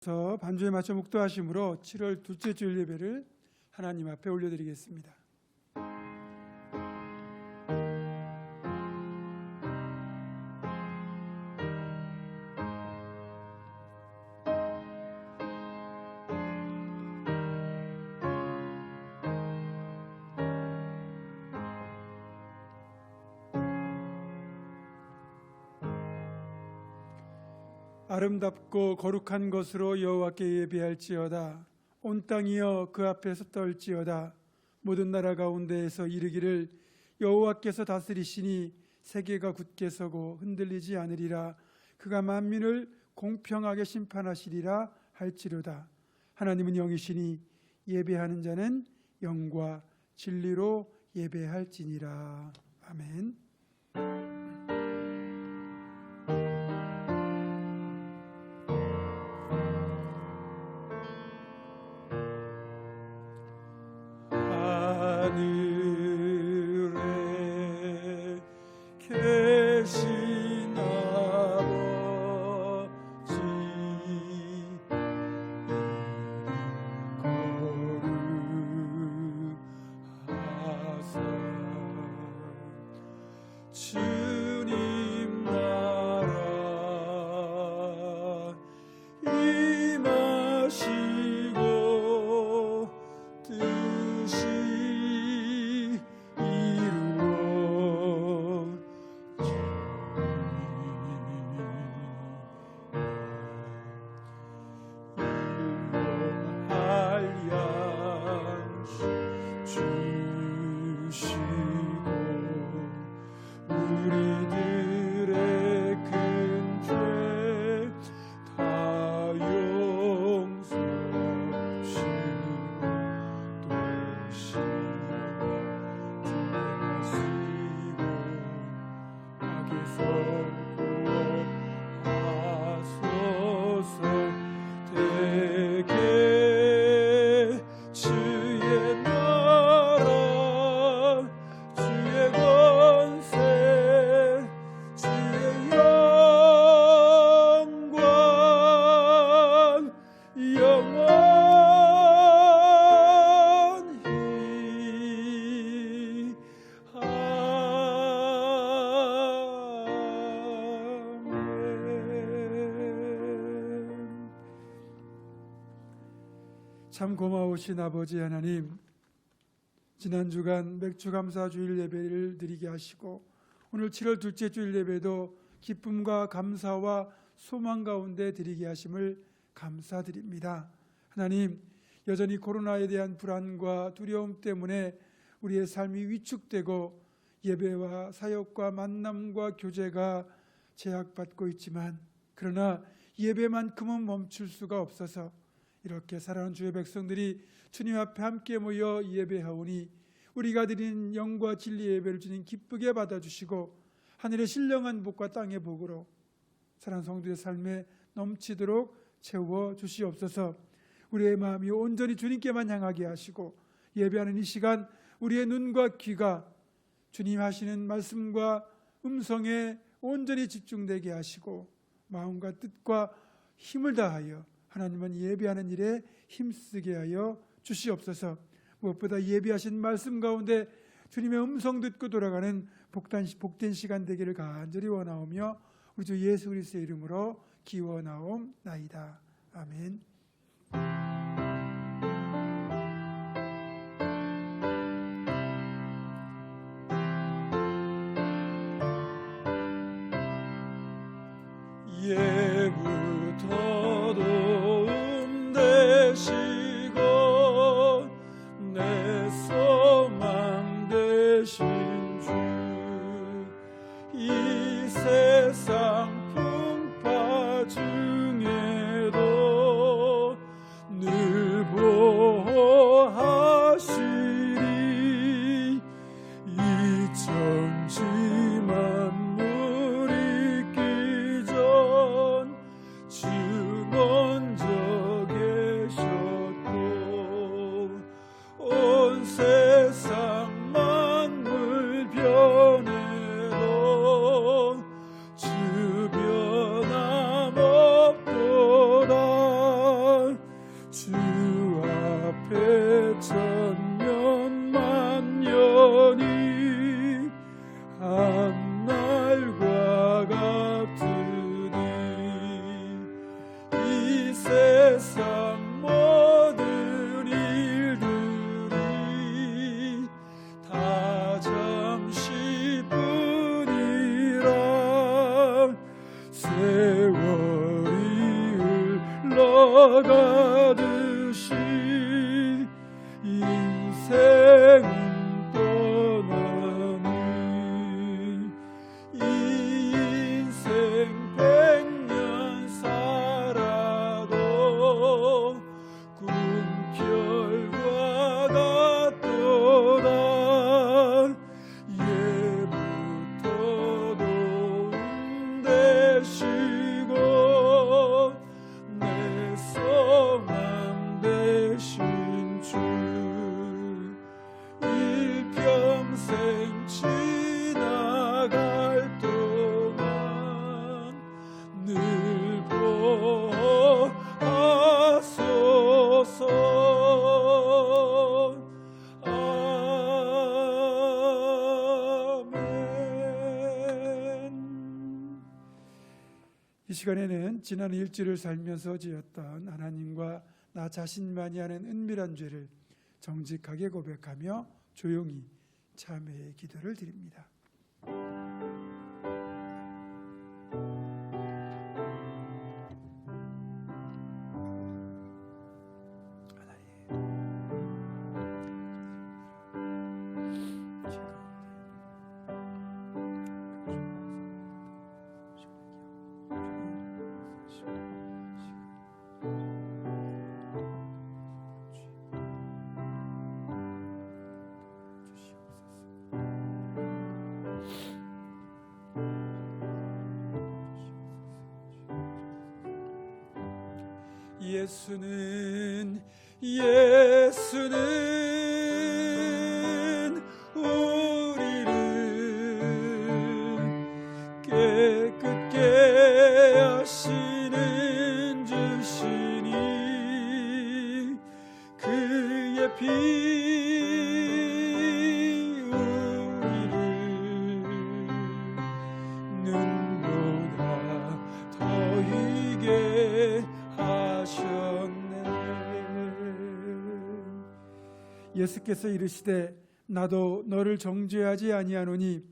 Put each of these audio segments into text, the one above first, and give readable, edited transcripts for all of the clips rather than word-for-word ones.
그래서 반주에 맞춰 묵도하심으로 7월 둘째 주일 예배를 하나님 앞에 올려드리겠습니다. 아름답고 거룩한 것으로 여호와께 예배할지어다. 온 땅이여 그 앞에서 떨지어다. 모든 나라 가운데에서 이르기를 여호와께서 다스리시니 세계가 굳게 서고 흔들리지 않으리라. 그가 만민을 공평하게 심판하시리라 할지로다. 하나님은 영이시니 예배하는 자는 영과 진리로 예배할지니라. 아멘. 하늘에 계신 아버지 거룩하사 주님 나라 임하시고 뜻이 이루어질 양식 주시고 우리들의 큰 죄 다 용서하시고 도시에 들어가시고 악에서 구원하소서. 대개 주의 나라 주의 권세 주의 영광 영원히 아멘. 참 고마우신 아버지 하나님, 지난 주간 맥주감사 주일 예배를 드리게 하시고 오늘 7월 둘째 주일 예배도 기쁨과 감사와 소망 가운데 드리게 하심을 감사드립니다. 하나님, 여전히 코로나에 대한 불안과 두려움 때문에 우리의 삶이 위축되고 예배와 사역과 만남과 교제가 제약받고 있지만, 그러나 예배만큼은 멈출 수가 없어서 이렇게 사랑하는 주의 백성들이 주님 앞에 함께 모여 예배하오니 우리가 드리는 영과 진리 예배를 주님 기쁘게 받아주시고 하늘의 신령한 복과 땅의 복으로 사랑하는 성도의 삶에 넘치도록 채워 주시옵소서. 우리의 마음이 온전히 주님께만 향하게 하시고 예배하는 이 시간 우리의 눈과 귀가 주님 하시는 말씀과 음성에 온전히 집중되게 하시고 마음과 뜻과 힘을 다하여 하나님은 예배하는 일에 힘쓰게 하여 주시옵소서. 무엇보다 예배하신 말씀 가운데 주님의 음성 듣고 돌아가는 복된 시간 되기를 간절히 원하오며 우리 주 예수 그리스도의 이름으로 기원하옵나이다. 아멘. 예부터 도움 되시고 내 소망 되신 주, 이 세상 풍파 중에도 주 앞에 천년 만년이 한날과 같으니 이 세상 모든 일들이 다 잠시뿐이라 세월이 흘러가듯이 인생은 떠나니 이 인생 100년 살아도 꿈결과 같도다 예부터도 운대시고 내 소망 되신 주 일평생 지나갈 동안 늘 보호하소서. 아멘. 이 시간에는 지난 일주일을 살면서 지었던 하나님과 나 자신만이 하는 은밀한 죄를 정직하게 고백하며 조용히 참회의 기도를 드립니다. 예수는 우리를 깨끗게 하시는 주시니 그의 피 우리를 눈보다 더 희게 하셨네. 예수께서 이르시되 나도 너를 정죄하지 아니하노니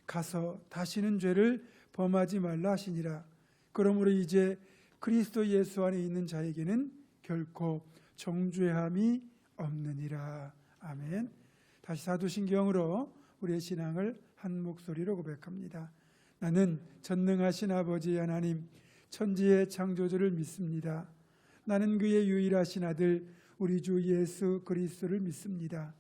가서 다시는 죄를 범하지 말라 하시니라. 그러므로 이제 그리스도 예수 안에 있는 자에게는 결코 정죄함이 없느니라. 아멘. 다시 사도신경으로 우리의 신앙을 한 목소리로 고백합니다. 나는 전능하신 아버지 하나님 천지의 창조주를 믿습니다. 나는 그의 유일하신 아들 우리 주 예수 그리스도를 믿습니다.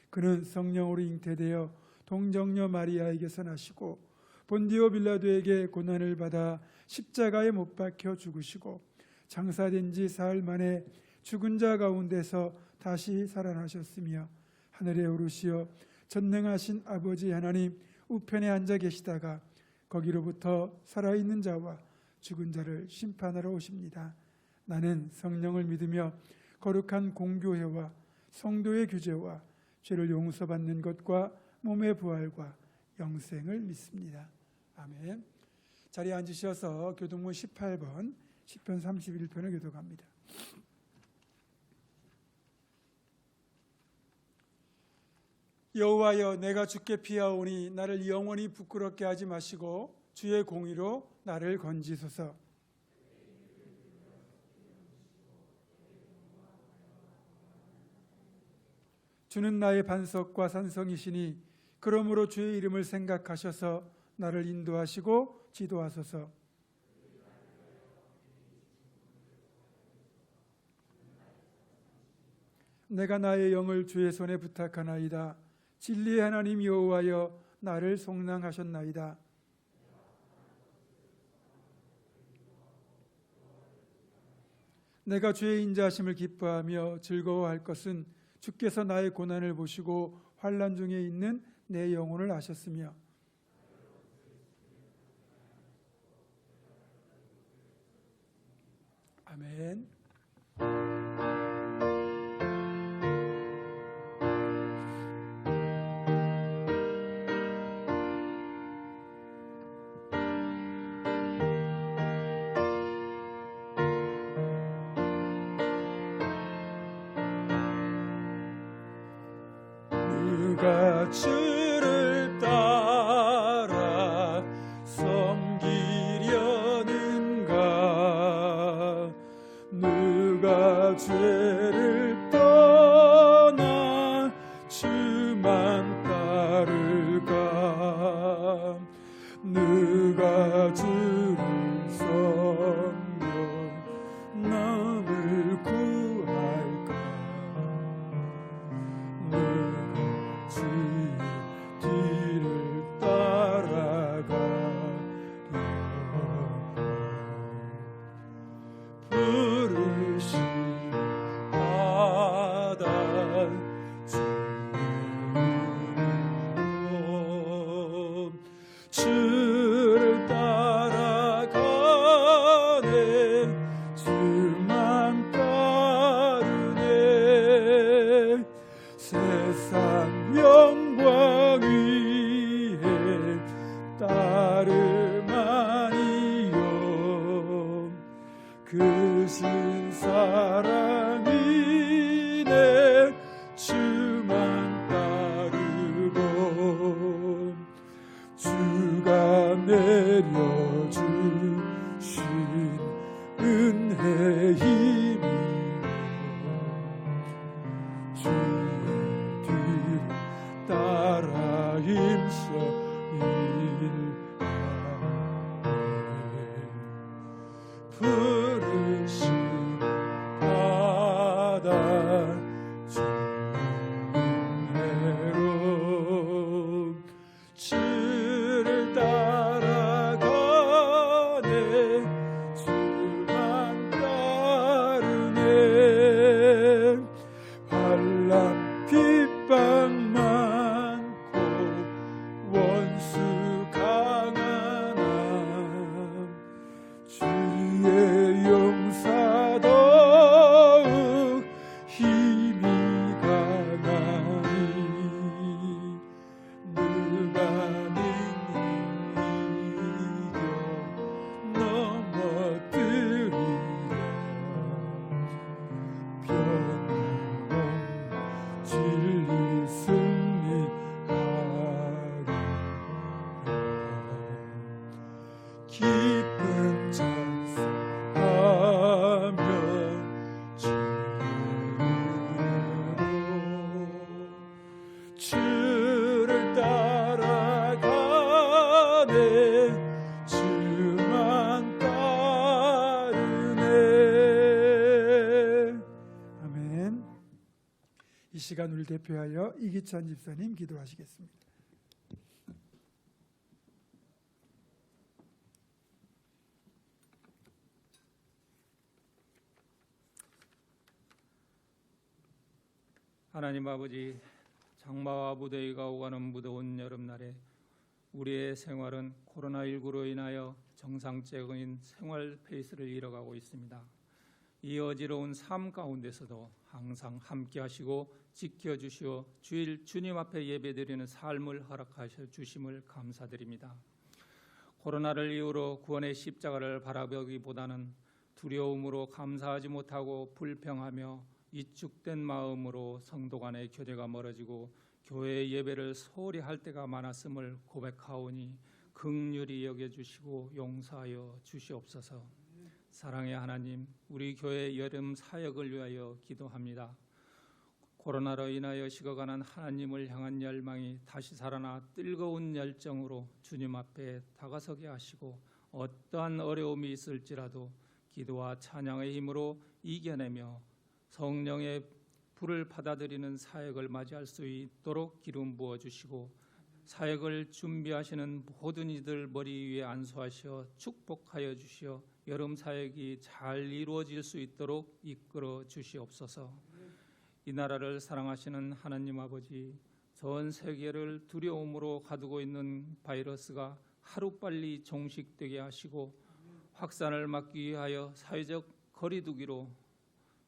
그는 성령으로 잉태되어 동정녀 마리아에게서 나시고 본디오 빌라도에게 고난을 받아 십자가에 못 박혀 죽으시고 장사된 지 사흘 만에 죽은 자 가운데서 다시 살아나셨으며 하늘에 오르시어 전능하신 아버지 하나님 우편에 앉아 계시다가 거기로부터 살아있는 자와 죽은 자를 심판하러 오십니다. 나는 성령을 믿으며 거룩한 공교회와 성도의 규제와 죄를 용서받는 것과 몸의 부활과 영생을 믿습니다. 아멘. 자리에 앉으셔서 교동문 18번 시편 31편을 교독합니다. 여호와여 내가 주께 피하오니 나를 영원히 부끄럽게 하지 마시고 주의 공의로 나를 건지소서. 주는 나의 반석과 산성이시니 그러므로 주의 이름을 생각하셔서 나를 인도하시고 지도하소서. 내가 나의 영을 주의 손에 부탁하나이다. 진리의 하나님 여호와여 나를 속량하셨나이다. 내가 주의 인자하심을 기뻐하며 즐거워할 것은 주께서 나의 고난을 보시고 환난 중에 있는 내 영혼을 아셨으며 아멘. 누가 주를 따라 섬기려는가? 누가 죄를 떠나 주만 따를까? 누가 주를 섬겨 남을 구할까? 누가 주의 뒤를 따라가랴? 부르심 받아 주를 따라가네. 주만 따르네. 세상 영광 위에 따름 아니요 크신 사랑이네. 주만 따르고 주가 내려주신 은혜 힘이요 주의 뒤를 따라 힘써 일하네. 부르심 받아 은혜로 주를 따라가네. 주만 따르네. 환난 핍박 많고 원수 강한 함 주의 용사 더욱 힘이 강하니 누가 능히 이겨 넘어뜨리랴? 변함없는 진리 승리하리라. 기쁜 찬송하며 주를 따라가네. 주만 따르네. 아멘. 이 시간 우리를 대표하여 이기찬 집사님 기도하시겠습니다. 하나님 아버지, 장마와 무더위가 오가는 무더운 여름날에 우리의 생활은 코로나19로 인하여 정상적인 생활 페이스를 잃어가고 있습니다. 이 어지러운 삶 가운데서도 항상 함께 하시고 지켜주시어 주일 주님 앞에 예배드리는 삶을 허락하셔 주심을 감사드립니다. 코로나를 이유로 구원의 십자가를 바라보기보다는 두려움으로 감사하지 못하고 불평하며 이축된 마음으로 성도 간의 교제가 멀어지고 교회의 예배를 소홀히 할 때가 많았음을 고백하오니 긍휼히 여겨주시고 용서하여 주시옵소서. 사랑의 하나님, 우리 교회 여름 사역을 위하여 기도합니다. 코로나로 인하여 식어가는 하나님을 향한 열망이 다시 살아나 뜨거운 열정으로 주님 앞에 다가서게 하시고 어떠한 어려움이 있을지라도 기도와 찬양의 힘으로 이겨내며 성령의 불을 받아들이는 사역을 맞이할 수 있도록 기름 부어주시고 사역을 준비하시는 모든 이들 머리 위에 안수하시어 축복하여 주시어 여름 사역이 잘 이루어질 수 있도록 이끌어 주시옵소서. 이 나라를 사랑하시는 하나님 아버지, 전 세계를 두려움으로 가두고 있는 바이러스가 하루빨리 종식되게 하시고 확산을 막기 위하여 사회적 거리두기로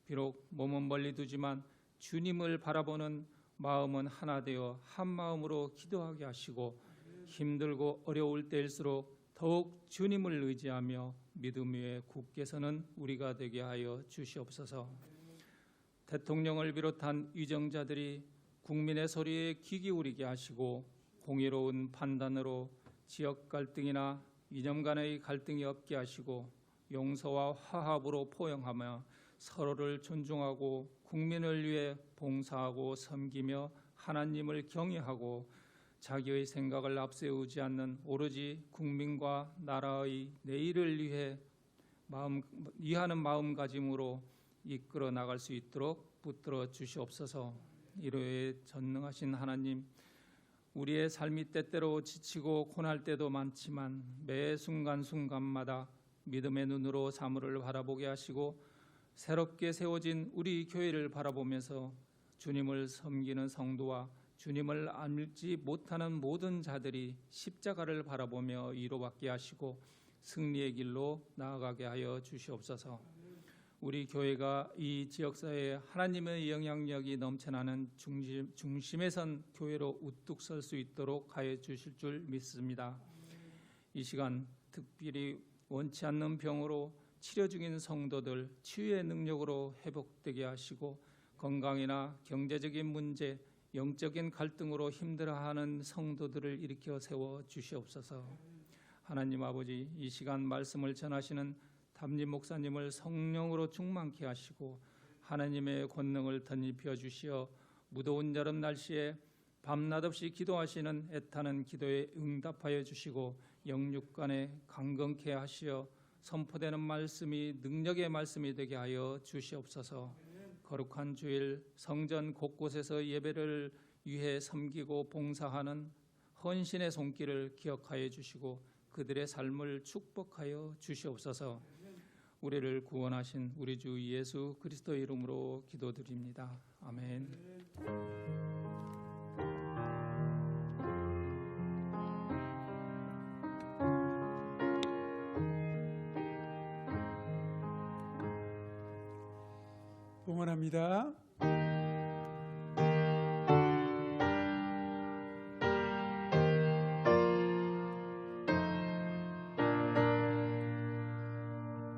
비록 몸은 멀리 두지만 주님을 바라보는 마음은 하나 되어 한 마음으로 기도하게 하시고 힘들고 어려울 때일수록 더욱 주님을 의지하며 믿음 위에 굳게 서는 우리가 되게 하여 주시옵소서. 대통령을 비롯한 위정자들이 국민의 소리에 귀 기울이게 하시고 공의로운 판단으로 지역 갈등이나 이념 간의 갈등이 없게 하시고 용서와 화합으로 포용하며 서로를 존중하고 국민을 위해 봉사하고 섬기며 하나님을 경외하고 자기의 생각을 앞세우지 않는 오로지 국민과 나라의 내일을 위하는 마음가짐으로 이끌어 나갈 수 있도록 붙들어 주시옵소서. 이로에 전능하신 하나님, 우리의 삶이 때때로 지치고 고날 때도 많지만 매 순간순간마다 믿음의 눈으로 사물을 바라보게 하시고 새롭게 세워진 우리 교회를 바라보면서 주님을 섬기는 성도와 주님을 알지 못하는 모든 자들이 십자가를 바라보며 위로받게 하시고 승리의 길로 나아가게 하여 주시옵소서. 우리 교회가 이 지역사회에 하나님의 영향력이 넘쳐나는 중심에 선 교회로 우뚝 설 수 있도록 하여 주실 줄 믿습니다. 이 시간 특별히 원치 않는 병으로 치료 중인 성도들 치유의 능력으로 회복되게 하시고 건강이나 경제적인 문제, 영적인 갈등으로 힘들어하는 성도들을 일으켜 세워 주시옵소서. 하나님 아버지, 이 시간 말씀을 전하시는 담임 목사님을 성령으로 충만케 하시고 하나님의 권능을 덧입혀 주시어 무더운 여름 날씨에 밤낮 없이 기도하시는 애타는 기도에 응답하여 주시고 영육간에 강건케 하시어 선포되는 말씀이 능력의 말씀이 되게 하여 주시옵소서. 거룩한 주일 성전 곳곳에서 예배를 위해 섬기고 봉사하는 헌신의 손길을 기억하여 주시고 그들의 삶을 축복하여 주시옵소서. 우리를 구원하신 우리 주 예수 그리스도의 이름으로 기도드립니다. 아멘. 봉헌합니다.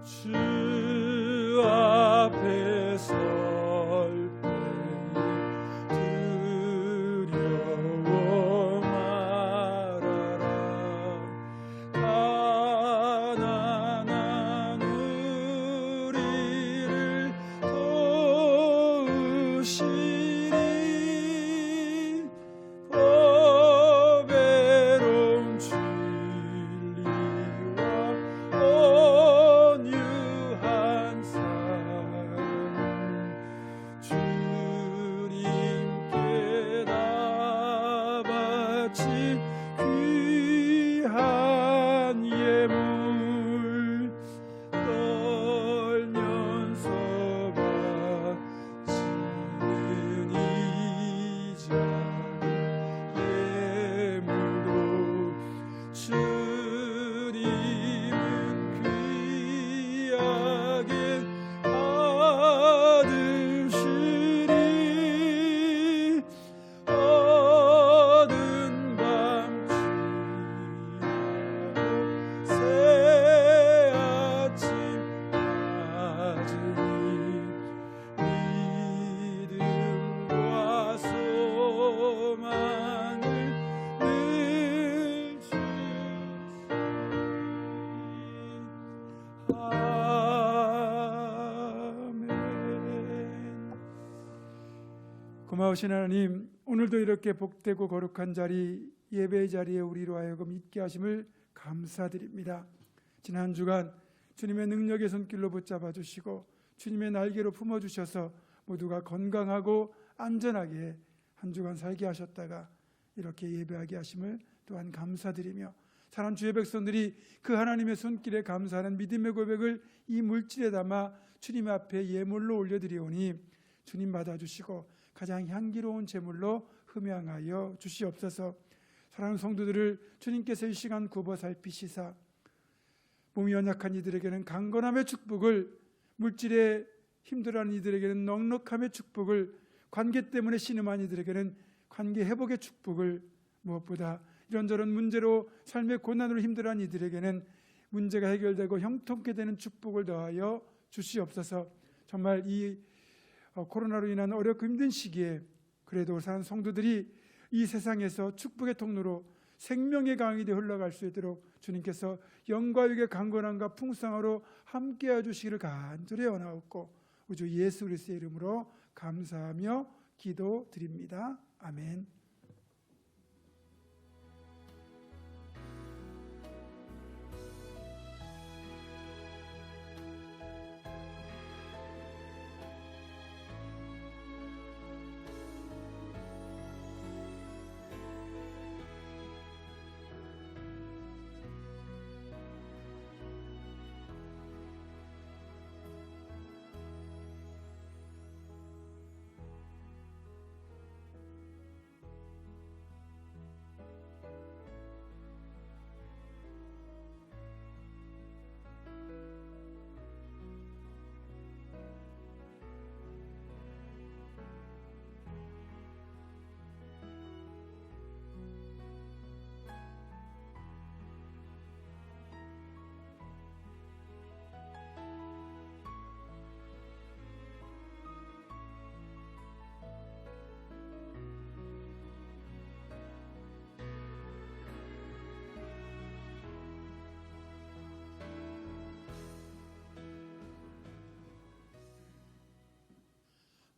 주 앞에 설 때에 두려워 말아라. 가난한 우리를 도우시니 보배로운 진리와 온유한 사랑 주님께 다 바친 귀한 예물 떨면서 바치는 이 작은 예물도 주님은 귀하게 받으시리. 어두운 밤 지나고 새 아침 맞으니 믿음과 소망을 늘 주시니. 아멘. 고마우신 하나님, 오늘도 이렇게 복되고 거룩한 자리, 예배의 자리에 우리로 하여금 있게 하심을 감사드립니다. 지난 주간 주님의 능력의 손길로 붙잡아 주시고 주님의 날개로 품어주셔서 모두가 건강하고 안전하게 한 주간 살게 하셨다가 이렇게 예배하게 하심을 또한 감사드리며 사랑하는 주의 백성들이 그 하나님의 손길에 감사하는 믿음의 고백을 이 물질에 담아 주님 앞에 예물로 올려드리오니 주님 받아주시고 가장 향기로운 제물로 흠양하여 주시옵소서. 사랑하는 성도들을 주님께서 이 시간 굽어 살피시사 몸이 연약한 이들에게는 강건함의 축복을, 물질에 힘들어하는 이들에게는 넉넉함의 축복을, 관계 때문에 신음한 이들에게는 관계 회복의 축복을, 무엇보다 이런저런 문제로 삶의 고난으로 힘들어하는 이들에게는 문제가 해결되고 형통케 되는 축복을 더하여 주시옵소서. 정말 이 코로나로 인한 어렵고 힘든 시기에 그래도 사는 성도들이 이 세상에서 축복의 통로로 생명의 강이 되어 흘러갈 수 있도록 주님께서 영과육의 강건함과 풍성함으로 함께해 주시기를 간절히 원하옵고 우주 예수 그리스도의 이름으로 감사하며 기도드립니다. 아멘.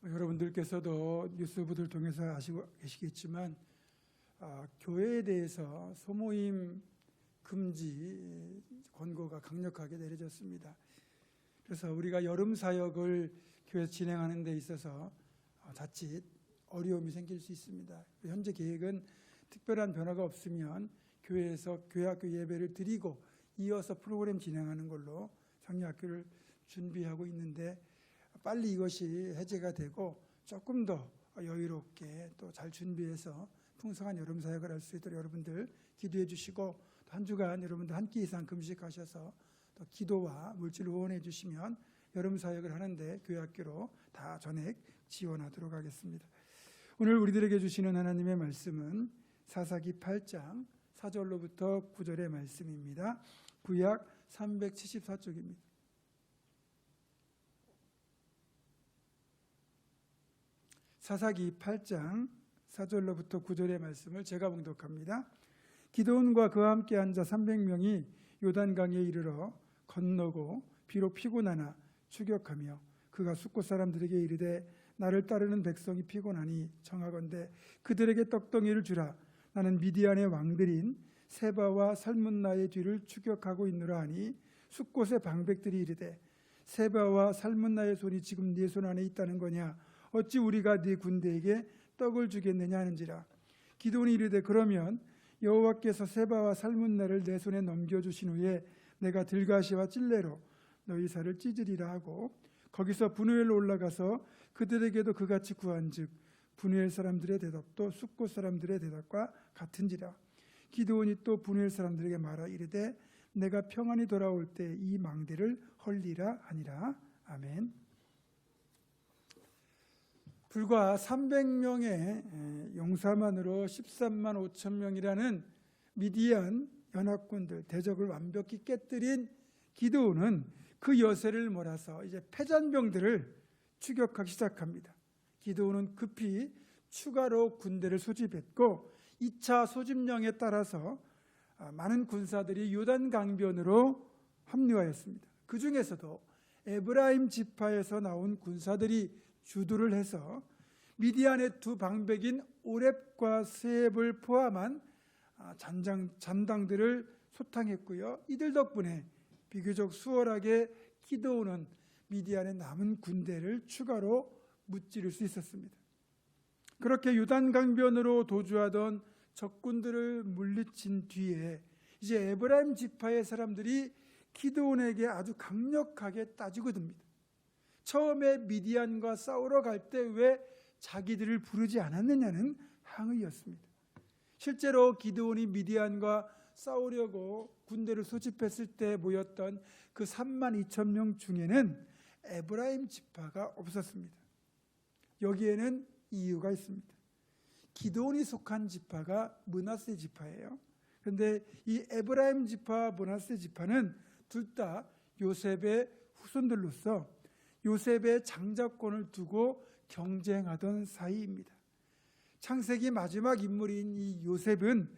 여러분들께서도 뉴스부들 통해서 아시고 계시겠지만 교회에 대해서 소모임 금지 권고가 강력하게 내려졌습니다. 그래서 우리가 여름 사역을 교회에서 진행하는 데 있어서 자칫 어려움이 생길 수 있습니다. 현재 계획은 특별한 변화가 없으면 교회에서 교회학교 예배를 드리고 이어서 프로그램 진행하는 걸로 장려학교를 준비하고 있는데 빨리 이것이 해제가 되고 조금 더 여유롭게 또 잘 준비해서 풍성한 여름 사역을 할 수 있도록 여러분들 기도해 주시고 한 주간 여러분들 한 끼 이상 금식하셔서 또 기도와 물질 후원해 주시면 여름 사역을 하는데 교회학교로 다 전액 지원하도록 하겠습니다. 오늘 우리들에게 주시는 하나님의 말씀은 사사기 8장 4절로부터 9절의 말씀입니다. 구약 374쪽입니다. 사사기 8장 4절로부터 9절의 말씀을 제가 봉독합니다. 기드온과 그와 함께 앉아 300명이 요단강에 이르러 건너고 비록 피곤하나 추격하며 그가 숫곳 사람들에게 이르되 나를 따르는 백성이 피곤하니 청하건대 그들에게 떡덩이를 주라. 나는 미디안의 왕들인 세바와 살문나의 뒤를 추격하고 있노라 하니 숫곳의 방백들이 이르되 세바와 살문나의 손이 지금 네 손 안에 있다는 거냐? 어찌 우리가 네 군대에게 떡을 주겠느냐 하는지라. 기드온이 이르되 그러면 여호와께서 세바와 살문나를 내 손에 넘겨주신 후에 내가 들가시와 찔레로 너희 살을 찢으리라 하고 거기서 분우엘로 올라가서 그들에게도 그같이 구한즉 분우엘 사람들의 대답도 숫곳 사람들의 대답과 같은지라. 기드온이 또 분우엘 사람들에게 말하 이르되 내가 평안히 돌아올 때 이 망대를 헐리라 하니라. 아멘. 불과 300명의 용사만으로 13만 5천 명이라는 미디안 연합군들 대적을 완벽히 깨뜨린 기드온은 그 여세를 몰아서 이제 패잔병들을 추격하기 시작합니다. 기드온은 급히 추가로 군대를 소집했고 2차 소집령에 따라서 많은 군사들이 요단 강변으로 합류하였습니다. 그 중에서도 에브라임 지파에서 나온 군사들이 주도를 해서 미디안의 두 방백인 오렙과 스렙을 포함한 잔당들을 소탕했고요. 이들 덕분에 비교적 수월하게 기드온은 미디안의 남은 군대를 추가로 무찌를 수 있었습니다. 그렇게 요단강변으로 도주하던 적군들을 물리친 뒤에 이제 에브라임 지파의 사람들이 기드온에게 아주 강력하게 따지고 듭니다. 처음에 미디안과 싸우러 갈 때 왜 자기들을 부르지 않았느냐는 항의였습니다. 실제로 기드온이 미디안과 싸우려고 군대를 소집했을 때 모였던 그 3만 2천 명 중에는 에브라임 지파가 없었습니다. 여기에는 이유가 있습니다. 기드온이 속한 지파가 므낫세 지파예요. 그런데 이 에브라임 지파와 므낫세 지파는 둘 다 요셉의 후손들로서 요셉의 장자권을 두고 경쟁하던 사이입니다. 창세기 마지막 인물인 이 요셉은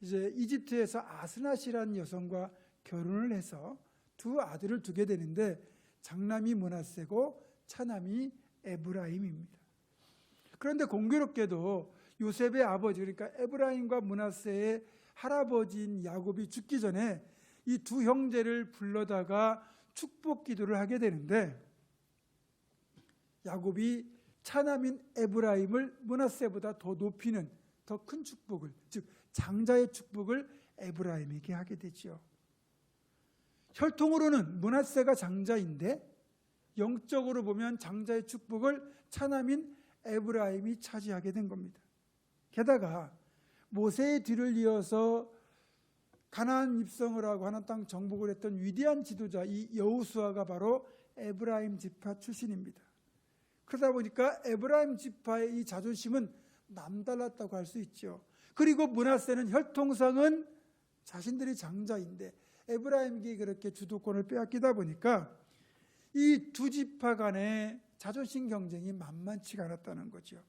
이제 이집트에서 아스낫이라는 여성과 결혼을 해서 두 아들을 두게 되는데 장남이 므낫세고 차남이 에브라임입니다. 그런데 공교롭게도 요셉의 아버지, 그러니까 에브라임과 므낫세의 할아버지인 야곱이 죽기 전에 이 두 형제를 불러다가 축복 기도를 하게 되는데 야곱이 차남인 에브라임을 므낫세보다 더 높이는 더 큰 축복을, 즉 장자의 축복을 에브라임에게 하게 되지요. 혈통으로는 므낫세가 장자인데 영적으로 보면 장자의 축복을 차남인 에브라임이 차지하게 된 겁니다. 게다가 모세의 뒤를 이어서 가나안 입성을 하고 하나님 땅 정복을 했던 위대한 지도자 이 여호수아가 바로 에브라임 지파 출신입니다. 그러다 보니까 에브라임 지파의 이 자존심은 남달랐다고 할 수 있죠. 그리고 므낫세는 혈통상은 자신들이 장자인데 에브라임에게 그렇게 주도권을 빼앗기다 보니까 이 두 지파 간의 자존심 경쟁이 만만치가 않았다는 거죠.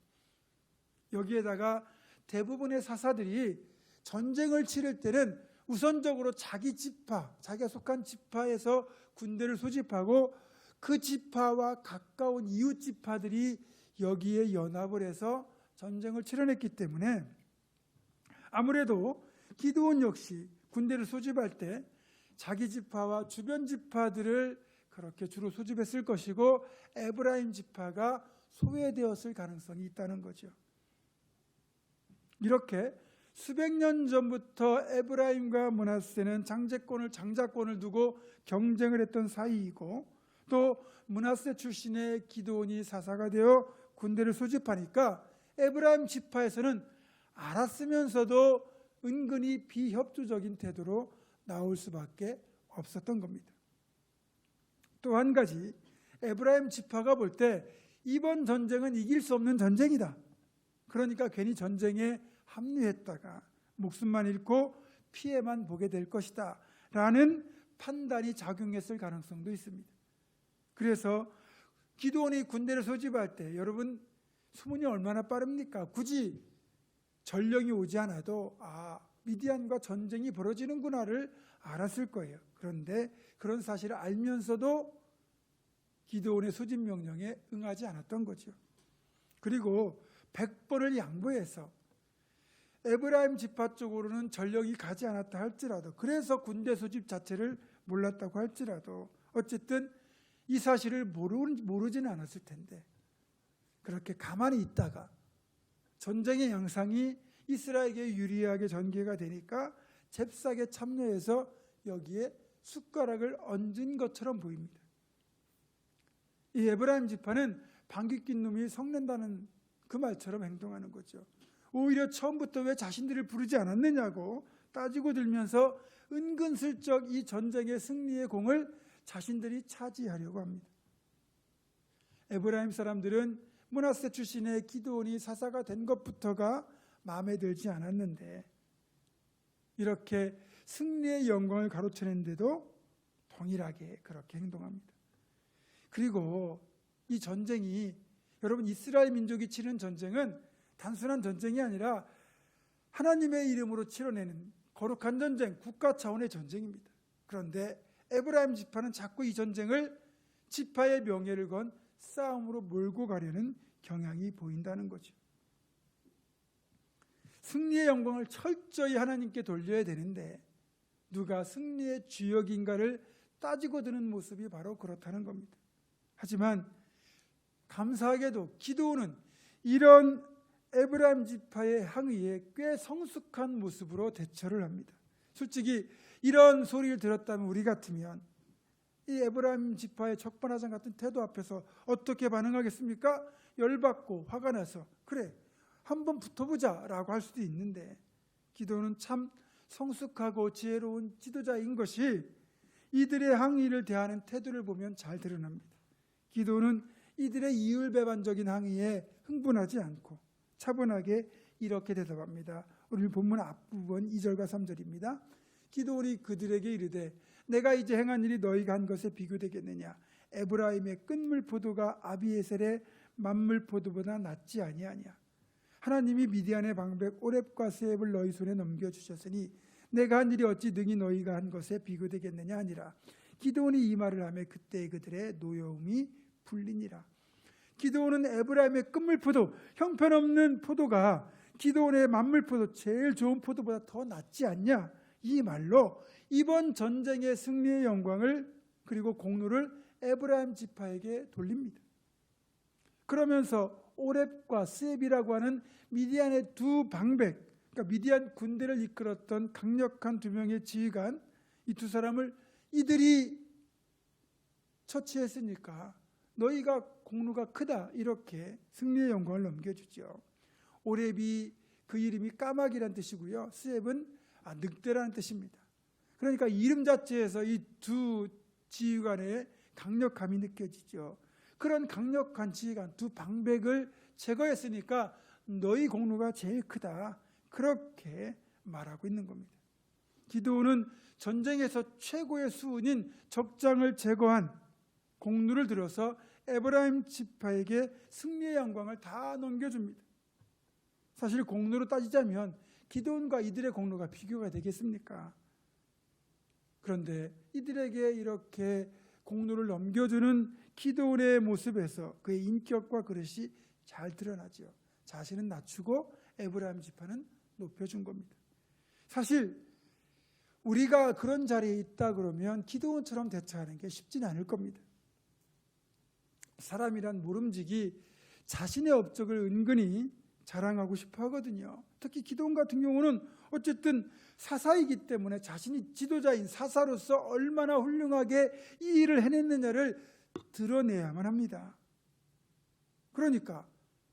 여기에다가 대부분의 사사들이 전쟁을 치를 때는 우선적으로 자기 지파, 자기가 속한 지파에서 군대를 소집하고 그 지파와 가까운 이웃 지파들이 여기에 연합을 해서 전쟁을 치러냈기 때문에 아무래도 기드온 역시 군대를 소집할 때 자기 지파와 주변 지파들을 그렇게 주로 소집했을 것이고 에브라임 지파가 소외되었을 가능성이 있다는 거죠. 이렇게 수백 년 전부터 에브라임과 므낫세는 장자권을 두고 경쟁을 했던 사이이고 또 므낫세 출신의 기드온이 사사가 되어 군대를 소집하니까 에브라임 지파에서는 알았으면서도 은근히 비협조적인 태도로 나올 수밖에 없었던 겁니다. 또 한 가지, 에브라임 지파가 볼 때 이번 전쟁은 이길 수 없는 전쟁이다. 그러니까 괜히 전쟁에 합류했다가 목숨만 잃고 피해만 보게 될 것이다 라는 판단이 작용했을 가능성도 있습니다. 그래서 기드온이 군대를 소집할 때 여러분 소문이 얼마나 빠릅니까? 굳이 전령이 오지 않아도 미디안과 전쟁이 벌어지는구나를 알았을 거예요. 그런데 그런 사실을 알면서도 기드온의 소집 명령에 응하지 않았던 거죠. 그리고 100번을 양보해서 에브라임 지파 쪽으로는 전령이 가지 않았다 할지라도, 그래서 군대 소집 자체를 몰랐다고 할지라도 어쨌든 이 사실을 모르지는 않았을 텐데 그렇게 가만히 있다가 전쟁의 양상이 이스라엘에게 유리하게 전개가 되니까 잽싸게 참여해서 여기에 숟가락을 얹은 것처럼 보입니다. 이 에브라임 지파는 방귀 낀 놈이 성낸다는 그 말처럼 행동하는 거죠. 오히려 처음부터 왜 자신들을 부르지 않았느냐고 따지고 들면서 은근슬쩍 이 전쟁의 승리의 공을 자신들이 차지하려고 합니다. 에브라임 사람들은 므낫세 출신의 기드온이 사사가 된 것부터가 마음에 들지 않았는데 이렇게 승리의 영광을 가로채는데도 동일하게 그렇게 행동합니다. 그리고 이 전쟁이, 여러분 이스라엘 민족이 치른 전쟁은 단순한 전쟁이 아니라 하나님의 이름으로 치러내는 거룩한 전쟁, 국가 차원의 전쟁입니다. 그런데 에브라임 지파는 자꾸 이 전쟁을 지파의 명예를 건 싸움으로 몰고 가려는 경향이 보인다는 거죠. 승리의 영광을 철저히 하나님께 돌려야 되는데 누가 승리의 주역인가를 따지고 드는 모습이 바로 그렇다는 겁니다. 하지만 감사하게도 기드온은 이런 에브라임 지파의 항의에 꽤 성숙한 모습으로 대처를 합니다. 솔직히 이런 소리를 들었다면 우리 같으면 이 에브라임 지파의 적반하장 같은 태도 앞에서 어떻게 반응하겠습니까? 열받고 화가 나서 그래 한번 붙어보자 라고 할 수도 있는데 기드온은 참 성숙하고 지혜로운 지도자인 것이 이들의 항의를 대하는 태도를 보면 잘 드러납니다. 기드온은 이들의 이율배반적인 항의에 흥분하지 않고 차분하게 이렇게 대답합니다. 오늘 본문 앞부분 2절과 3절입니다. 기드온이 그들에게 이르되 내가 이제 행한 일이 너희가 한 것에 비교되겠느냐? 에브라임의 끝물 포도가 아비에셀의 만물 포도보다 낫지 아니하냐? 하나님이 미디안의 방백 오렙과 스앱을 너희 손에 넘겨주셨으니 내가 한 일이 어찌 능히 너희가 한 것에 비교되겠느냐 하니라. 기드온이 이 말을 하며 그때 그들의 노여움이 풀리니라. 기드온은 에브라임의 끝물포도, 형편없는 포도가 기드온의 만물포도, 제일 좋은 포도보다 더 낫지 않냐, 이 말로 이번 전쟁의 승리의 영광을 그리고 공로를 에브라임 지파에게 돌립니다. 그러면서 오렙과 스앱이라고 하는 미디안의 두 방백, 그러니까 미디안 군대를 이끌었던 강력한 두 명의 지휘관, 이 두 사람을 이들이 처치했으니까 너희가 공로가 크다, 이렇게 승리의 영광을 넘겨주죠. 오렙이 그 이름이 까마귀란 뜻이고요, 스앱은 늑대라는 뜻입니다. 그러니까 이름 자체에서 이 두 지휘관의 강력함이 느껴지죠. 그런 강력한 지휘관 두 방백을 제거했으니까 너희 공로가 제일 크다, 그렇게 말하고 있는 겁니다. 기드온은 전쟁에서 최고의 수훈인 적장을 제거한 공로를 들어서 에브라임 지파에게 승리의 영광을 다 넘겨줍니다. 사실 공로로 따지자면 기드온과 이들의 공로가 비교가 되겠습니까? 그런데 이들에게 이렇게 공로를 넘겨주는 기드온의 모습에서 그의 인격과 그릇이 잘 드러나죠. 자신은 낮추고 에브라임 지파는 높여준 겁니다. 사실 우리가 그런 자리에 있다 그러면 기드온처럼 대처하는 게 쉽지는 않을 겁니다. 사람이란 모름지기 자신의 업적을 은근히 자랑하고 싶어 하거든요. 특히 기드온 같은 경우는 어쨌든 사사이기 때문에 자신이 지도자인 사사로서 얼마나 훌륭하게 이 일을 해냈느냐를 드러내야만 합니다. 그러니까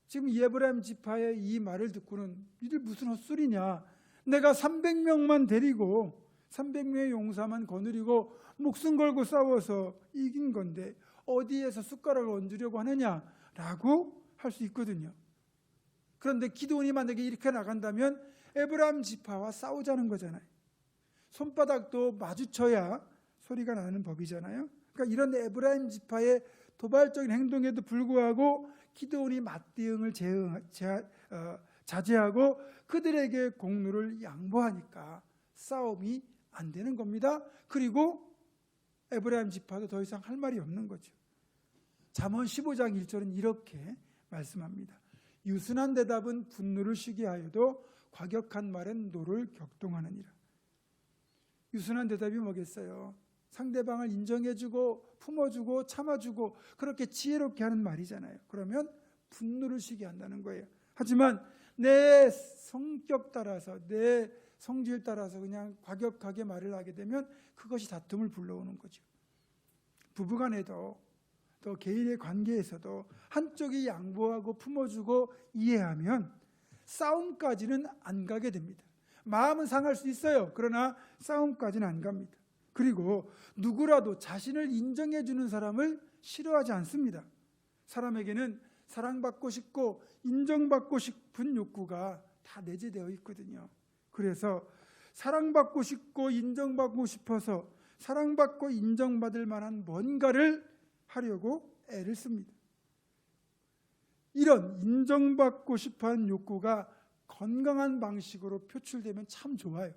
지금 에브라임 지파의 이 말을 듣고는 이들 무슨 헛소리냐, 내가 300명만 데리고 300명의 용사만 거느리고 목숨 걸고 싸워서 이긴 건데 어디에서 숟가락을 얹으려고 하느냐라고 할 수 있거든요. 그런데 기드온이 만약에 이렇게 나간다면 에브라임 지파와 싸우자는 거잖아요. 손바닥도 마주쳐야 소리가 나는 법이잖아요. 그러니까 이런 에브라임 지파의 도발적인 행동에도 불구하고 기드온이 맞대응을 자제하고 그들에게 공로를 양보하니까 싸움이 안 되는 겁니다. 그리고 에브라임 지파도 더 이상 할 말이 없는 거죠. 잠언 15장 1절은 이렇게 말씀합니다. 유순한 대답은 분노를 쉬게 하여도 과격한 말은 노를 격동하느니라. 유순한 대답이 뭐겠어요? 상대방을 인정해주고 품어주고 참아주고 그렇게 지혜롭게 하는 말이잖아요. 그러면 분노를 쉬게 한다는 거예요. 하지만 내 성격 따라서, 내 성질 따라서 그냥 과격하게 말을 하게 되면 그것이 다툼을 불러오는 거죠. 부부간에도 또 개인의 관계에서도 한쪽이 양보하고 품어주고 이해하면 싸움까지는 안 가게 됩니다. 마음은 상할 수 있어요. 그러나 싸움까지는 안 갑니다. 그리고 누구라도 자신을 인정해 주는 사람을 싫어하지 않습니다. 사람에게는 사랑받고 싶고 인정받고 싶은 욕구가 다 내재되어 있거든요. 그래서 사랑받고 싶고 인정받고 싶어서 사랑받고 인정받을 만한 뭔가를 하려고 애를 씁니다. 이런 인정받고 싶어하는 욕구가 건강한 방식으로 표출되면 참 좋아요.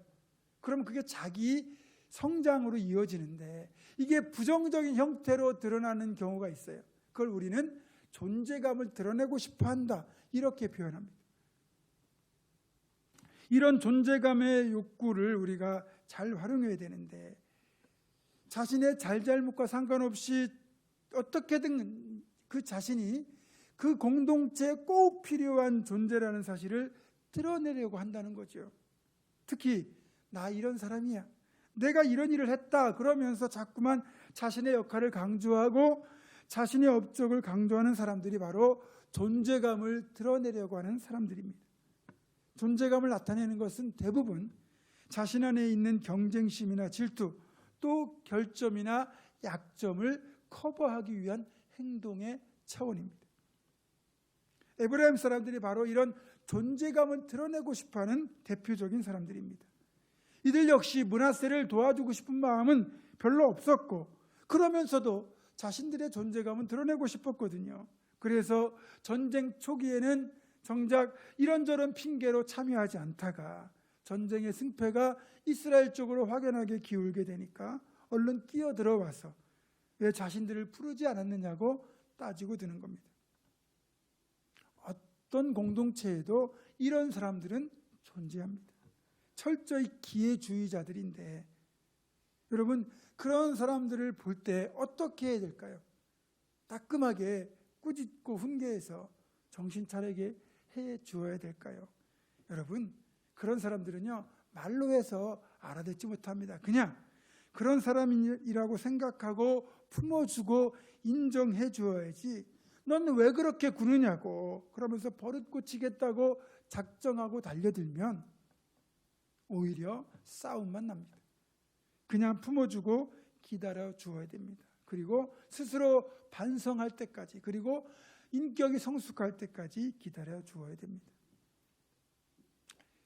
그럼 그게 자기 성장으로 이어지는데 이게 부정적인 형태로 드러나는 경우가 있어요. 그걸 우리는 존재감을 드러내고 싶어 한다, 이렇게 표현합니다. 이런 존재감의 욕구를 우리가 잘 활용해야 되는데 자신의 잘잘못과 상관없이 어떻게든 그 자신이 그 공동체에 꼭 필요한 존재라는 사실을 드러내려고 한다는 거죠. 특히 나 이런 사람이야, 내가 이런 일을 했다 그러면서 자꾸만 자신의 역할을 강조하고 자신의 업적을 강조하는 사람들이 바로 존재감을 드러내려고 하는 사람들입니다. 존재감을 나타내는 것은 대부분 자신 안에 있는 경쟁심이나 질투, 또 결점이나 약점을 커버하기 위한 행동의 차원입니다. 에브라임 사람들이 바로 이런 존재감을 드러내고 싶어하는 대표적인 사람들입니다. 이들 역시 므낫세를 도와주고 싶은 마음은 별로 없었고 그러면서도 자신들의 존재감은 드러내고 싶었거든요. 그래서 전쟁 초기에는 정작 이런저런 핑계로 참여하지 않다가 전쟁의 승패가 이스라엘 쪽으로 확연하게 기울게 되니까 얼른 끼어들어와서 왜 자신들을 부르지 않았느냐고 따지고 드는 겁니다. 어떤 공동체에도 이런 사람들은 존재합니다. 철저히 기회주의자들인데 여러분, 그런 사람들을 볼 때 어떻게 해야 될까요? 따끔하게 꾸짖고 훈계해서 정신 차리게 해 주어야 될까요? 여러분, 그런 사람들은요, 말로 해서 알아듣지 못합니다. 그냥 그런 사람이라고 생각하고 품어주고 인정해 주어야지, 넌 왜 그렇게 구느냐고 그러면서 버릇 고치겠다고 작정하고 달려들면 오히려 싸움만 납니다. 그냥 품어주고 기다려 주어야 됩니다. 그리고 스스로 반성할 때까지, 그리고 인격이 성숙할 때까지 기다려 주어야 됩니다.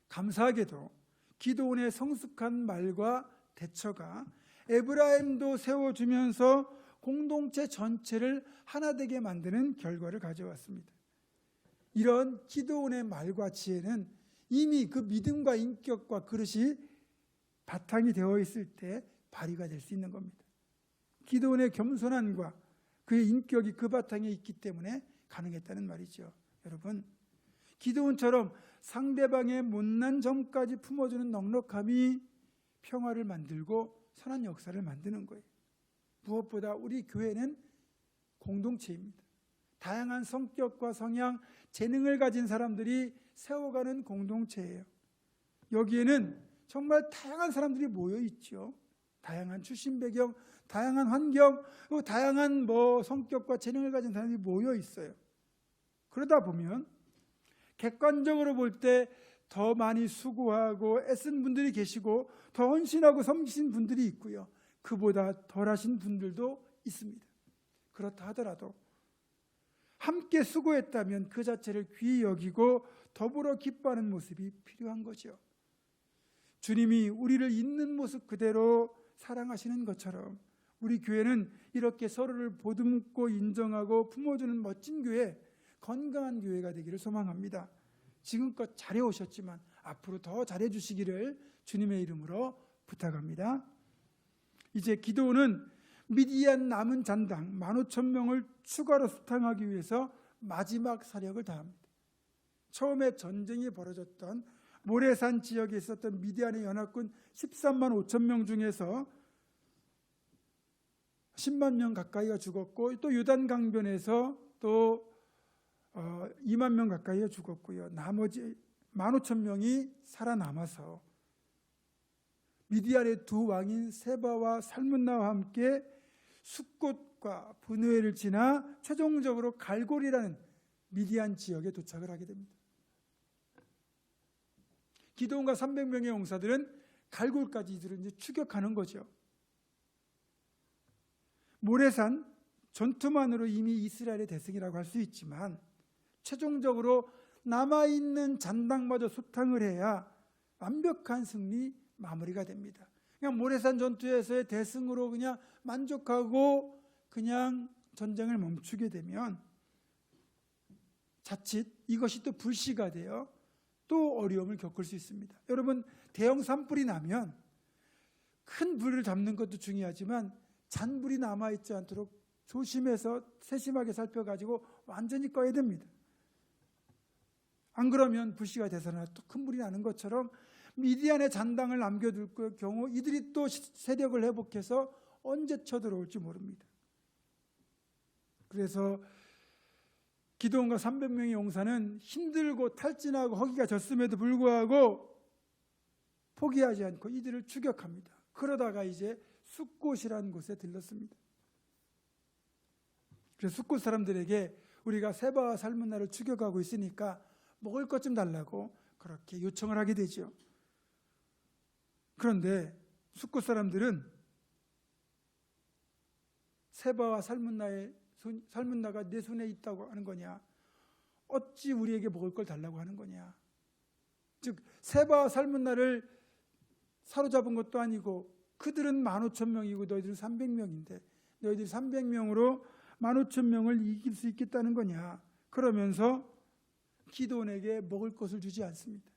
감사하게도 기드온의 성숙한 말과 대처가 에브라임도 세워주면서 공동체 전체를 하나 되게 만드는 결과를 가져왔습니다. 이런 기드온의 말과 지혜는 이미 그 믿음과 인격과 그릇이 바탕이 되어 있을 때 발휘가 될 수 있는 겁니다. 기드온의 겸손함과 그의 인격이 그 바탕에 있기 때문에 가능했다는 말이죠. 여러분, 기드온처럼 상대방의 못난 점까지 품어주는 넉넉함이 평화를 만들고 선한 역사를 만드는 거예요. 무엇보다 우리 교회는 공동체입니다. 다양한 성격과 성향, 재능을 가진 사람들이 세워가는 공동체예요. 여기에는 정말 다양한 사람들이 모여 있죠. 다양한 출신 배경, 다양한 환경, 다양한 성격과 재능을 가진 사람들이 모여 있어요. 그러다 보면 객관적으로 볼 때 더 많이 수고하고 애쓴 분들이 계시고 더 헌신하고 섬기신 분들이 있고요. 그보다 덜하신 분들도 있습니다. 그렇다 하더라도 함께 수고했다면 그 자체를 귀히 여기고 더불어 기뻐하는 모습이 필요한 거죠. 주님이 우리를 있는 모습 그대로 사랑하시는 것처럼 우리 교회는 이렇게 서로를 보듬고 인정하고 품어주는 멋진 교회, 건강한 교회가 되기를 소망합니다. 지금껏 잘해오셨지만 앞으로 더 잘해주시기를 주님의 이름으로 부탁합니다. 이제 기드온은 미디안 남은 잔당 15,000명을 추가로 수탕하기 위해서 마지막 사력을 다합니다. 처음에 전쟁이 벌어졌던 모레산 지역에 있었던 미디안의 연합군 13만 5천 명 중에서 10만 명 가까이가 죽었고, 또 요단 강변에서 또 2만 명 가까이가 죽었고요. 나머지 15,000명이 살아남아서 미디안의 두 왕인 세바와 살문나와 함께 숫곳과 브누엘을 지나 최종적으로 갈골이라는 미디안 지역에 도착을 하게 됩니다. 기드온과 300명의 용사들은 갈골까지 이들을 이제 추격하는 거죠. 모레산 전투만으로 이미 이스라엘의 대승이라고 할 수 있지만 최종적으로 남아있는 잔당마저 소탕을 해야 완벽한 승리 마무리가 됩니다. 그냥 모레산 전투에서의 대승으로 그냥 만족하고 그냥 전쟁을 멈추게 되면 자칫 이것이 또 불씨가 되어 또 어려움을 겪을 수 있습니다. 여러분, 대형 산불이 나면 큰 불을 잡는 것도 중요하지만 잔불이 남아있지 않도록 조심해서 세심하게 살펴가지고 완전히 꺼야 됩니다. 안 그러면 불씨가 돼서나 또 큰 불이 나는 것처럼 미디안의 잔당을 남겨둘 경우 이들이 또 세력을 회복해서 언제 쳐들어올지 모릅니다. 그래서 기드온과 300명의 용사는 힘들고 탈진하고 허기가 졌음에도 불구하고 포기하지 않고 이들을 추격합니다. 그러다가 이제 숫곳이라는 곳에 들렀습니다. 그래서 숫곳 사람들에게 우리가 세바와 살문나를 추격하고 있으니까 먹을 것 좀 달라고 그렇게 요청을 하게 되죠. 그런데 숫곳 사람들은 세바와 살문나가 내 손에 있다고 하는 거냐, 어찌 우리에게 먹을 걸 달라고 하는 거냐. 즉 세바와 살문나를 사로잡은 것도 아니고 그들은 15,000명이고 너희들은 300명인데 너희들이 300명으로 15,000명을 이길 수 있겠다는 거냐. 그러면서 기드온에게 먹을 것을 주지 않습니다.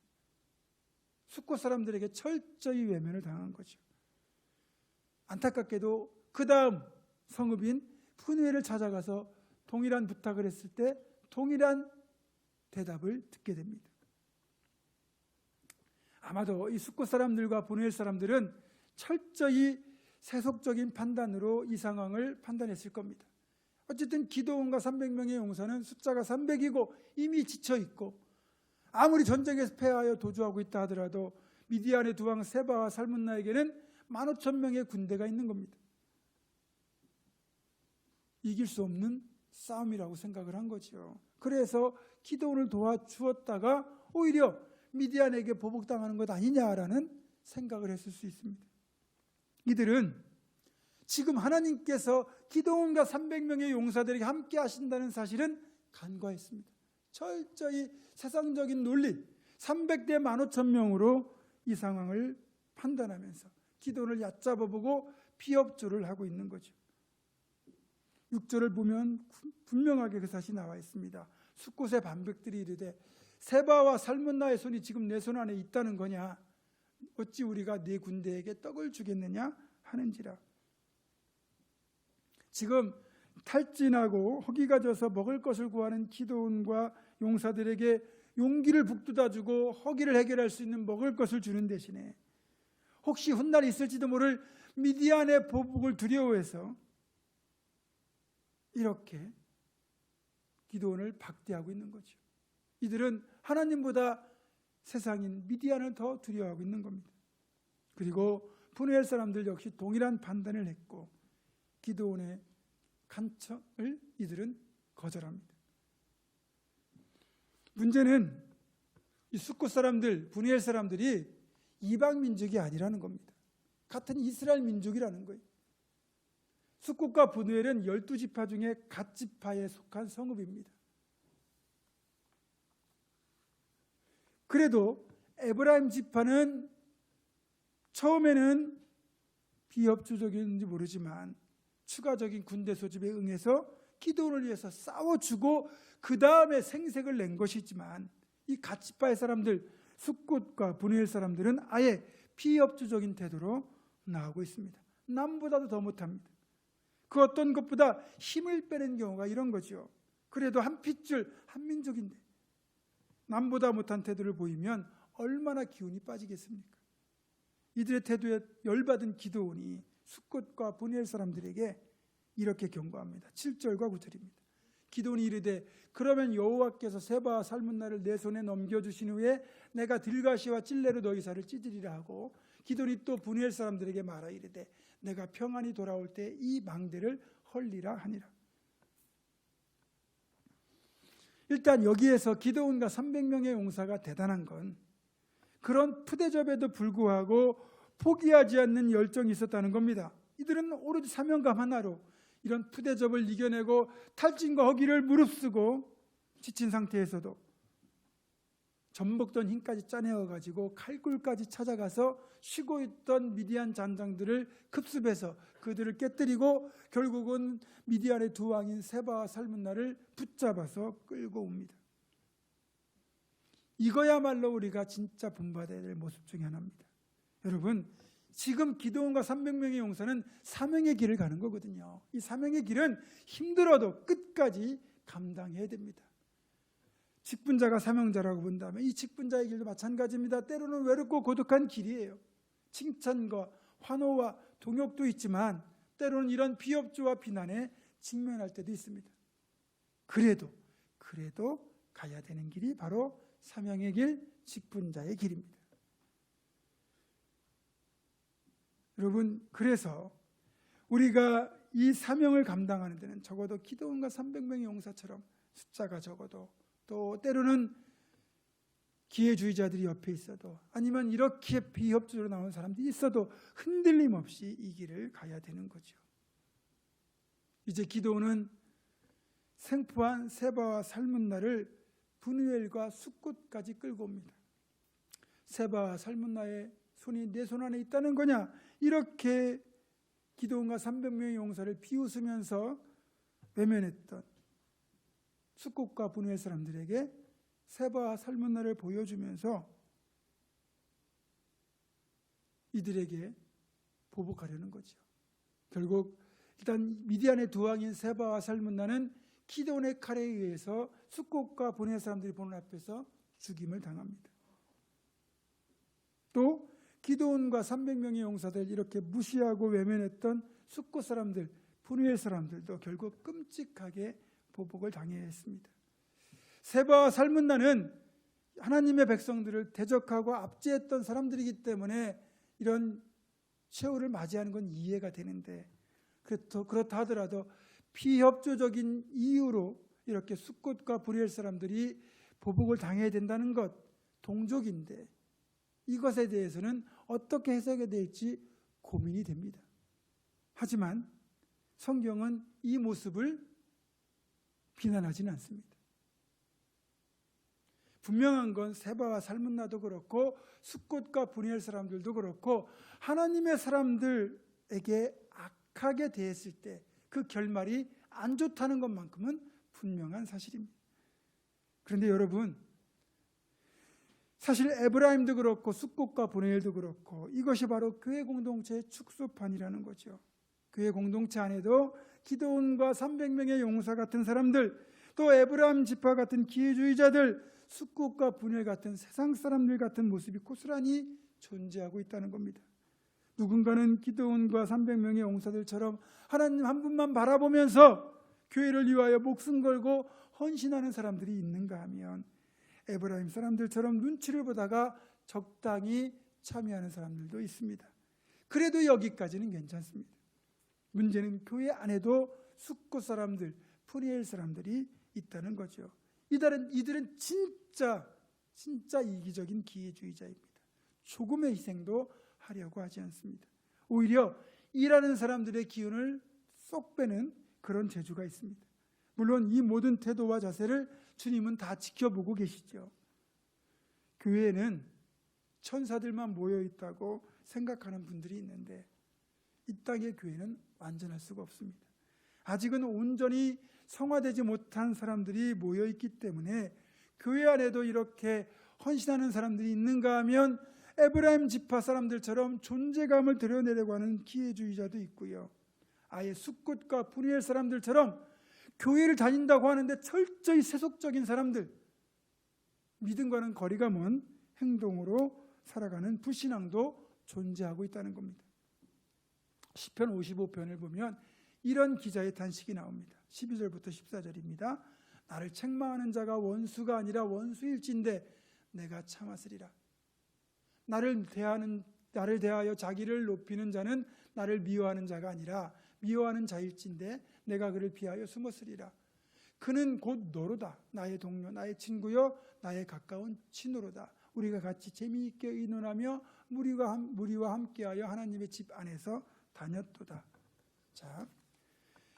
숫곳 사람들에게 철저히 외면을 당한 거죠. 안타깝게도 그 다음 성읍인 푸누엘을 찾아가서 동일한 부탁을 했을 때 동일한 대답을 듣게 됩니다. 아마도 이 숫곳 사람들과 푸누엘 사람들은 철저히 세속적인 판단으로 이 상황을 판단했을 겁니다. 어쨌든 기드온과 300명의 용사는 숫자가 300이고 이미 지쳐있고 아무리 전쟁에서 패하여 도주하고 있다 하더라도 미디안의 두 왕 세바와 살문나에게는 15,000명의 군대가 있는 겁니다. 이길 수 없는 싸움이라고 생각을 한 거죠. 그래서 기드온을 도와주었다가 오히려 미디안에게 보복당하는 것 아니냐라는 생각을 했을 수 있습니다. 이들은 지금 하나님께서 기드온과 300명의 용사들에게 함께 하신다는 사실은 간과했습니다. 철저히 세상적인 논리 300대 15,000명으로 이 상황을 판단하면서 기드온을 얕잡아보고 피협조를 하고 있는 거죠. 6절을 보면 분명하게 그 사실이 나와 있습니다. 숫곳의 반백들이 이르되 세바와 살문나의 손이 지금 내 손 안에 있다는 거냐, 어찌 우리가 네 군대에게 떡을 주겠느냐 하는지라. 지금 탈진하고 허기가 져서 먹을 것을 구하는 기드온과 용사들에게 용기를 북돋아주고 허기를 해결할 수 있는 먹을 것을 주는 대신에 혹시 훗날 있을지도 모를 미디안의 보복을 두려워해서 이렇게 기드온을 박대하고 있는 거죠. 이들은 하나님보다 세상인 미디안을 더 두려워하고 있는 겁니다. 그리고 푸누엘 사람들 역시 동일한 판단을 했고 기드온의 간청을 이들은 거절합니다. 문제는 이 숫곳 사람들, 푸누엘 사람들이 이방 민족이 아니라는 겁니다. 같은 이스라엘 민족이라는 거예요. 숫곳과 푸누엘은 12지파 중에 갓지파에 속한 성읍입니다. 그래도 에브라임 지파는 처음에는 비협조적인지 모르지만 추가적인 군대 소집에 응해서 기드온을 위해서 싸워주고 그 다음에 생색을 낸 것이지만 이 갓지파의 사람들, 숫곳과 푸누엘 사람들은 아예 비협조적인 태도로 나오고 있습니다. 남보다도 더 못합니다. 그 어떤 것보다 힘을 빼는 경우가 이런 거죠. 그래도 한 핏줄 한 민족인데 남보다 못한 태도를 보이면 얼마나 기운이 빠지겠습니까? 이들의 태도에 열받은 기드온이 숫곳과 푸누엘 사람들에게 이렇게 경고합니다. 7절과 9절입니다. 기드온이 이르되 그러면 여호와께서 세바와 살문나를 내 손에 넘겨주신 후에 내가 들가시와 찔레로 너희 살을 찢으리라 하고 기드온이 또 푸누엘 사람들에게 말하 이르되 내가 평안히 돌아올 때 이 망대를 헐리라 하니라. 일단 여기에서 기드온과 300명의 용사가 대단한 건 그런 푸대접에도 불구하고 포기하지 않는 열정이 있었다는 겁니다. 이들은 오로지 사명감 하나로 이런 푸대접을 이겨내고 탈진과 허기를 무릅쓰고 지친 상태에서도 전복던 힘까지 짜내어가지고 칼굴까지 찾아가서 쉬고 있던 미디안 잔장들을 급습해서 그들을 깨뜨리고 결국은 미디안의 두 왕인 세바와 살문나를 붙잡아서 끌고 옵니다. 이거야말로 우리가 진짜 본받아야 될 모습 중에 하나입니다. 여러분, 지금 기드온과 300명의 용사는 사명의 길을 가는 거거든요. 이 사명의 길은 힘들어도 끝까지 감당해야 됩니다. 직분자가 사명자라고 본다면 이 직분자의 길도 마찬가지입니다. 때로는 외롭고 고독한 길이에요. 칭찬과 환호와 동역도 있지만 때로는 이런 비협조와 비난에 직면할 때도 있습니다. 그래도 가야 되는 길이 바로 사명의 길, 직분자의 길입니다. 여러분, 그래서 우리가 이 사명을 감당하는 데는 적어도 기드온과 300명의 용사처럼 숫자가 적어도 또 때로는 기회주의자들이 옆에 있어도 아니면 이렇게 비협조로 나온 사람들이 있어도 흔들림 없이 이 길을 가야 되는 거죠. 이제 기드온은 생포한 세바와 살문나를 푸누엘과 숫곳까지 끌고 옵니다. 세바와 살문나의 손이 내 손 안에 있다는 거냐? 이렇게 기드온과 300명의 용사를 비웃으면서 외면했던 숫곳과 푸누엘 사람들에게 세바와 살문나를 보여주면서 이들에게 보복하려는 거죠. 결국 일단 미디안의 두 왕인 세바와 살문나는 기드온의 칼에 의해서 숫곳과 보낼 사람들이 보는 앞에서 죽임을 당합니다. 또 기드온과 300명의 용사들 이렇게 무시하고 외면했던 숫곳 사람들, 브누엘 사람들도 결국 끔찍하게 보복을 당해야 했습니다. 세바와 살문나는 하나님의 백성들을 대적하고 압제했던 사람들이기 때문에 이런 최후를 맞이하는 건 이해가 되는데, 그렇다 하더라도 비협조적인 이유로 이렇게 숫곳과 브누엘 사람들이 보복을 당해야 된다는 것, 동족인데 이것에 대해서는 어떻게 해석이 될지 고민이 됩니다. 하지만 성경은 이 모습을 비난하지는 않습니다. 분명한 건 세바와 살문나도 그렇고 숫곳과 브누엘 사람들도 그렇고 하나님의 사람들에게 악하게 대했을 때 그 결말이 안 좋다는 것만큼은 분명한 사실입니다. 그런데 여러분, 사실 에브라임도 그렇고 숫곳과 브누엘도 그렇고 이것이 바로 교회 공동체의 축소판이라는 거죠. 교회 공동체 안에도 기드온과 300명의 용사 같은 사람들, 또 에브라임 지파 같은 기회주의자들, 숫곳과 브누엘 같은 세상 사람들 같은 모습이 고스란히 존재하고 있다는 겁니다. 누군가는 기드온과 300명의 용사들처럼 하나님 한 분만 바라보면서 교회를 위하여 목숨 걸고 헌신하는 사람들이 있는가 하면 에브라임 사람들처럼 눈치를 보다가 적당히 참여하는 사람들도 있습니다. 그래도 여기까지는 괜찮습니다. 문제는 교회 안에도 숫곳 사람들, 브누엘 사람들이 있다는 거죠. 이들은 진짜 이기적인 기회주의자입니다. 조금의 희생도 하려고 하지 않습니다. 오히려 일하는 사람들의 기운을 쏙 빼는 그런 재주가 있습니다. 물론 이 모든 태도와 자세를 주님은 다 지켜보고 계시죠. 교회에는 천사들만 모여 있다고 생각하는 분들이 있는데 이 땅의 교회는 완전할 수가 없습니다. 아직은 온전히 성화되지 못한 사람들이 모여 있기 때문에 교회 안에도 이렇게 헌신하는 사람들이 있는가 하면 에브라임 지파 사람들처럼 존재감을 드러내려고 하는 기회주의자도 있고요. 아예 숫곳과 브누엘 사람들처럼 교회를 다닌다고 하는데 철저히 세속적인 사람들, 믿음과는 거리가 먼 행동으로 살아가는 불신앙도 존재하고 있다는 겁니다. 시편 55편을 보면 이런 기자의 단식이 나옵니다. 12절부터 14절입니다. 나를 책망하는 자가 원수가 아니라 원수일진데 내가 참았으리라. 나를 대하여 자기를 높이는 자는 나를 미워하는 자가 아니라 미워하는 자일진데 내가 그를 비하여 숨었으리라. 그는 곧 너로다. 나의 동료, 나의 친구여, 나의 가까운 친구로다. 우리가 같이 재미있게 의논하며 무리와 함께하여 하나님의 집 안에서 다녔도다. 자,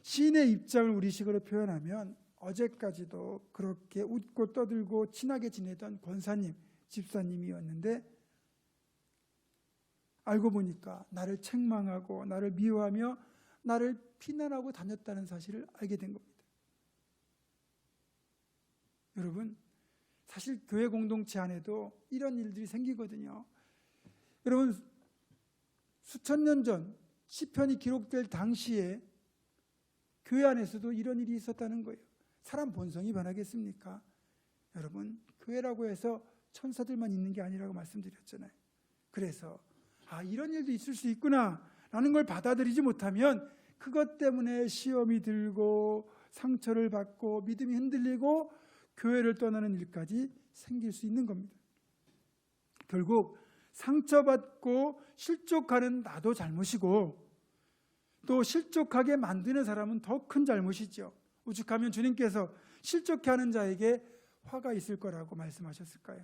시인의 입장을 우리식으로 표현하면 어제까지도 그렇게 웃고 떠들고 친하게 지내던 권사님, 집사님이었는데 알고 보니까 나를 책망하고 나를 미워하며 나를 비난하고 다녔다는 사실을 알게 된 겁니다. 여러분, 사실 교회 공동체 안에도 이런 일들이 생기거든요. 여러분, 수천 년 전 시편이 기록될 당시에 교회 안에서도 이런 일이 있었다는 거예요. 사람 본성이 변하겠습니까? 여러분, 교회라고 해서 천사들만 있는 게 아니라고 말씀드렸잖아요. 그래서 이런 일도 있을 수 있구나 라는 걸 받아들이지 못하면 그것 때문에 시험이 들고 상처를 받고 믿음이 흔들리고 교회를 떠나는 일까지 생길 수 있는 겁니다. 결국 상처받고 실족하는 나도 잘못이고 또 실족하게 만드는 사람은 더 큰 잘못이죠. 오죽하면 주님께서 실족해 하는 자에게 화가 있을 거라고 말씀하셨을까요?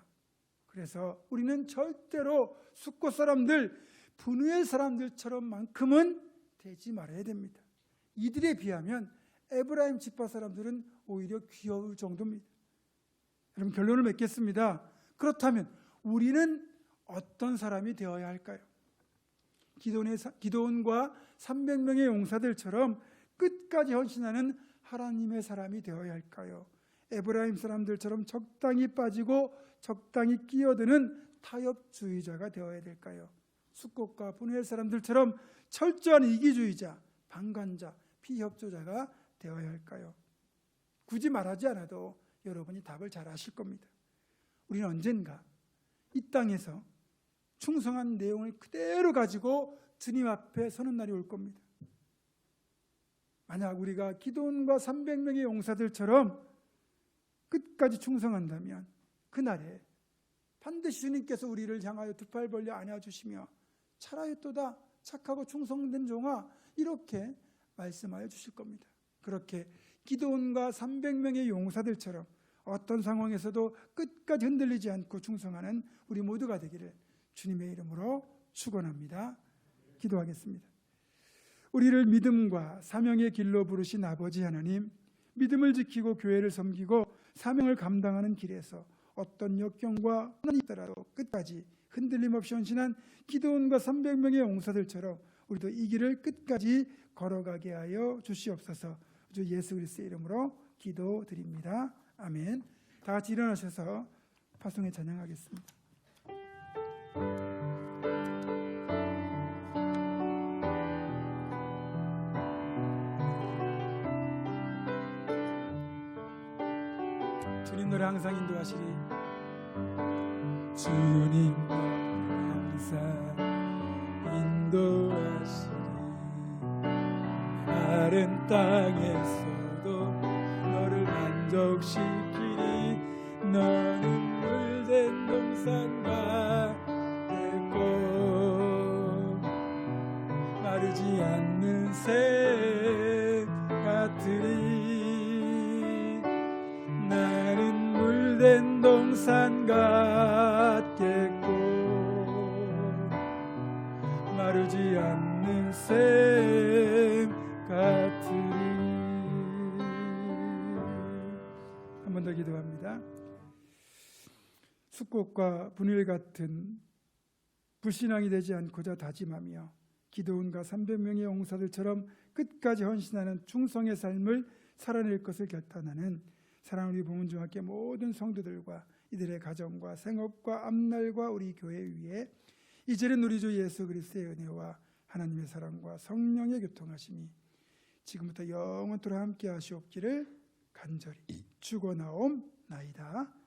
그래서 우리는 절대로 숫곳 사람들, 브누엘 사람들처럼만큼은 되지 말아야 됩니다. 이들에 비하면 에브라임 지파 사람들은 오히려 귀여울 정도입니다. 여러분, 결론을 맺겠습니다. 그렇다면 우리는 어떤 사람이 되어야 할까요? 기드온과 300명의 용사들처럼 끝까지 헌신하는 하나님의 사람이 되어야 할까요? 에브라임 사람들처럼 적당히 빠지고 적당히 끼어드는 타협주의자가 되어야 될까요? 숙곡과 분해의 사람들처럼 철저한 이기주의자, 방관자, 피협조자가 되어야 할까요? 굳이 말하지 않아도 여러분이 답을 잘 아실 겁니다. 우리는 언젠가 이 땅에서 충성한 내용을 그대로 가지고 주님 앞에 서는 날이 올 겁니다. 만약 우리가 기드온과 300명의 용사들처럼 끝까지 충성한다면 그날에 반드시 주님께서 우리를 향하여 두 팔 벌려 안아주시며 차라였도다 착하고 충성된 종아, 이렇게 말씀하여 주실 겁니다. 그렇게 기드온과 300명의 용사들처럼 어떤 상황에서도 끝까지 흔들리지 않고 충성하는 우리 모두가 되기를 주님의 이름으로 축원합니다. 기도하겠습니다. 우리를 믿음과 사명의 길로 부르신 아버지 하나님, 믿음을 지키고 교회를 섬기고 사명을 감당하는 길에서 어떤 역경과 고난이 있더라도 끝까지 흔들림 없이 헌신한 기드온과 300명의 용사들처럼 우리도 이 길을 끝까지 걸어가게 하여 주시옵소서. 주 예수 그리스도의 이름으로 기도드립니다. 아멘. 다 같이 일어나셔서 파송에 찬양하겠습니다. 주님 노래 항상 인도하시리. 주님 노래 항상 인도하시리. 다른 땅에서도 너를 만족시키리. 너는 물된 동산과 됐고 마르지 않는 새 같으리. 나는 물된 동산 같겠고 마르지 않는 샘 같으리. 한 번 더 기도합니다. 숙곡과 분일 같은 불신앙이 되지 않고자 다짐하며 기드온과 300명의 용사들처럼 끝까지 헌신하는 충성의 삶을 살아낼 것을 결단하는 사랑하는 우리 부문중학교 모든 성도들과 이들의 가정과 생업과 앞날과 우리 교회 위에 이제는 우리 주 예수 그리스도의 은혜와 하나님의 사랑과 성령의 교통하심이 지금부터 영원토록 함께 하시옵기를 간절히 축원하옵나이다.